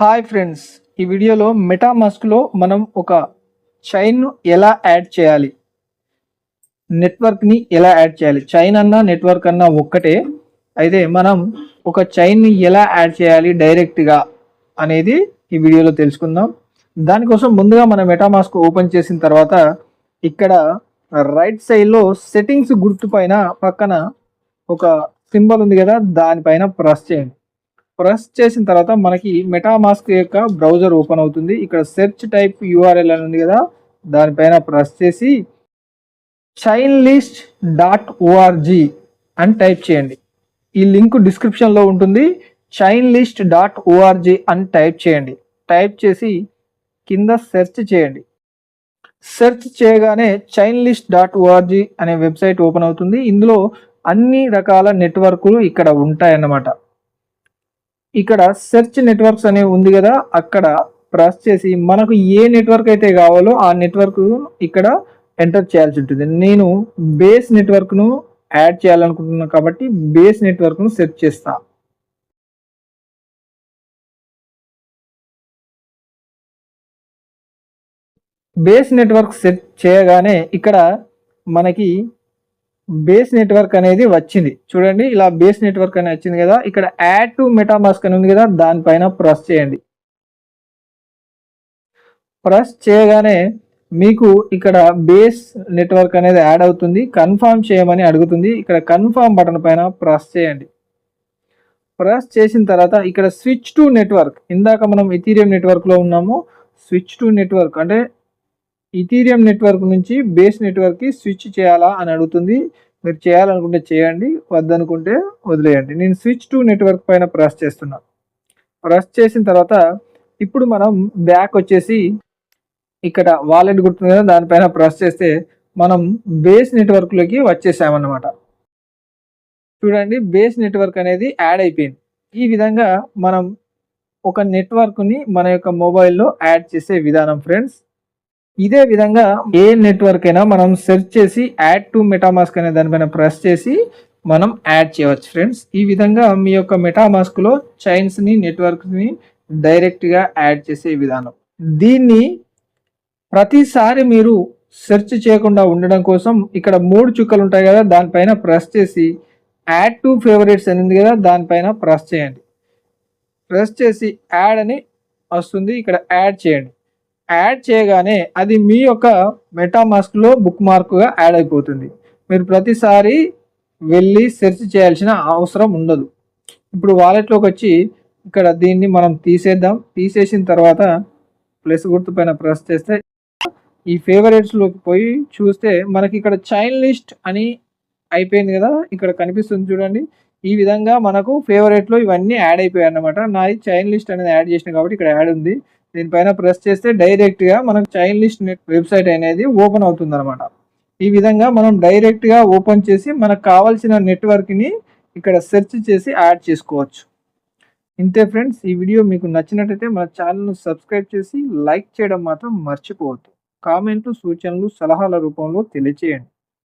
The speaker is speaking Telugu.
హాయ్ ఫ్రెండ్స్, ఈ వీడియోలో మెటామాస్క్లో మనం ఒక చైన్ను ఎలా యాడ్ చేయాలి, నెట్వర్క్ని ఎలా యాడ్ చేయాలి. చైన్ అన్నా నెట్వర్క్ అన్నా ఒక్కటే. అయితే మనం ఒక చైన్ని ఎలా యాడ్ చేయాలి డైరెక్ట్గా అనేది ఈ వీడియోలో తెలుసుకుందాం. దానికోసం ముందుగా మనం మెటామాస్క్ ఓపెన్ చేసిన తర్వాత ఇక్కడ రైట్ సైడ్లో సెట్టింగ్స్ గుర్తు పైన పక్కన ఒక సింబల్ ఉంది కదా, దానిపైన ప్రెస్ చేయండి. ప్రెస్ చేసిన తర్వాత మనకి మెటామాస్క్ యొక్క బ్రౌజర్ ఓపెన్ అవుతుంది. ఇక్కడ సెర్చ్ టైప్ యూఆర్ఎల్ అని ఉంది కదా, దానిపైన ప్రెస్ చేసి chainlist.org అని టైప్ చేయండి. ఈ లింక్ డిస్క్రిప్షన్లో ఉంటుంది. chainlist.org అని టైప్ చేయండి. టైప్ చేసి కింద సెర్చ్ చేయండి. సెర్చ్ చేయగానే chainlist.org అనే వెబ్సైట్ ఓపెన్ అవుతుంది. ఇందులో అన్ని రకాల నెట్వర్క్లు ఇక్కడ ఉంటాయన్నమాట. ఇక్కడ సెర్చ్ నెట్వర్క్స్ అనేవి ఉంది కదా, అక్కడ ప్రెస్ చేసి మనకు ఏ నెట్వర్క్ అయితే కావాలో ఆ నెట్వర్క్ ఇక్కడ ఎంటర్ చేయాల్సి ఉంటుంది. నేను బేస్ నెట్వర్క్ను యాడ్ చేయాలనుకుంటున్నాను కాబట్టి బేస్ నెట్వర్క్ను సెర్చ్ చేస్తా. బేస్ నెట్వర్క్ సెట్ చేయగానే ఇక్కడ మనకి బేస్ నెట్వర్క్ అనేది వచ్చింది. చూడండి, ఇలా బేస్ నెట్వర్క్ అనేది వచ్చింది కదా. ఇక్కడ యాడ్ టు మెటామాస్క్ అని ఉంది కదా, దానిపైన ప్రెస్ చేయండి. ప్రెస్ చేయగానే మీకు ఇక్కడ బేస్ నెట్వర్క్ అనేది యాడ్ అవుతుంది. కన్ఫర్మ్ చేయమని అడుగుతుంది. ఇక్కడ కన్ఫర్మ్ బటన్ పైన ప్రెస్ చేయండి. ప్రెస్ చేసిన తర్వాత ఇక్కడ స్విచ్ టు నెట్వర్క్, ఇందాక మనం ఇథీరియం నెట్వర్క్లో ఉన్నాము. స్విచ్ టు నెట్వర్క్ అంటే ఇథీరియం నెట్వర్క్ నుంచి బేస్ నెట్వర్క్కి స్విచ్ చేయాలా అని అడుగుతుంది. మీరు చేయాలనుకుంటే చేయండి, వద్దనుకుంటే వదిలేయండి. నేను స్విచ్ టు నెట్వర్క్ పైన ప్రెస్ చేస్తున్నా. ప్రెస్ చేసిన తర్వాత ఇప్పుడు మనం బ్యాక్ వచ్చేసి ఇక్కడ వాలెట్ గుర్తుంది కదా, దానిపైన ప్రెస్ చేస్తే మనం బేస్ నెట్వర్క్లోకి వచ్చేసామన్నమాట. చూడండి, బేస్ నెట్వర్క్ అనేది యాడ్ అయిపోయింది. ఈ విధంగా మనం ఒక నెట్వర్క్ని మన యొక్క మొబైల్లో యాడ్ చేసే విధానం ఫ్రెండ్స్. ఇదే విధంగా ఏ నెట్వర్క్ అయినా మనం సెర్చ్ చేసి యాడ్ టు మెటామాస్క్ అనే దానిపైన ప్రెస్ చేసి మనం యాడ్ చేయవచ్చు ఫ్రెండ్స్. ఈ విధంగా మీ యొక్క మెటామాస్క్లో చైన్స్ని నెట్వర్క్ని డైరెక్ట్గా యాడ్ చేసే విధానం. దీన్ని ప్రతిసారి మీరు సెర్చ్ చేయకుండా ఉండడం కోసం ఇక్కడ 3 చుక్కలు ఉంటాయి కదా, దానిపైన ప్రెస్ చేసి యాడ్ టు ఫేవరెట్స్ అని ఉంది కదా, దానిపైన ప్రెస్ చేయండి. ప్రెస్ చేసి యాడ్ అని వస్తుంది, ఇక్కడ యాడ్ చేయండి. యాడ్ చేయగానే అది మీ యొక్క మెటామాస్క్లో బుక్ మార్క్గా యాడ్ అయిపోతుంది. మీరు ప్రతిసారి వెళ్ళి సెర్చ్ చేయాల్సిన అవసరం ఉండదు. ఇప్పుడు వాలెట్లోకి వచ్చి ఇక్కడ దీన్ని మనం తీసేద్దాం. తీసేసిన తర్వాత ప్లస్ గుర్తు పైన ప్రెస్ చేస్తే ఈ ఫేవరెట్స్లోకి పోయి చూస్తే మనకి ఇక్కడ చైన్ లిస్ట్ అని అయిపోయింది కదా, ఇక్కడ కనిపిస్తుంది చూడండి. ఈ విధంగా మనకు ఫేవరెట్లో ఇవన్నీ యాడ్ అయిపోయాయి అన్నమాట. నాది చైన్ లిస్ట్ అనేది యాడ్ చేసిన కాబట్టి ఇక్కడ యాడ్ ఉంది. దీనిపైన ప్రెస్ చేస్తే డైరెక్ట్గా మనకు చైన్ లిస్ట్ వెబ్సైట్ అనేది ఓపెన్ అవుతుంది అనమాట. ఈ విధంగా మనం డైరెక్ట్గా ఓపెన్ చేసి మనకు కావాల్సిన నెట్వర్క్ని ఇక్కడ సెర్చ్ చేసి యాడ్ చేసుకోవచ్చు. ఇంతే ఫ్రెండ్స్. ఈ వీడియో మీకు నచ్చినట్టయితే మన ఛానల్ను సబ్స్క్రైబ్ చేసి లైక్ చేయడం మాత్రం మర్చిపోవద్దు. కామెంట్లు, సూచనలు, సలహాల రూపంలో తెలియచేయండి.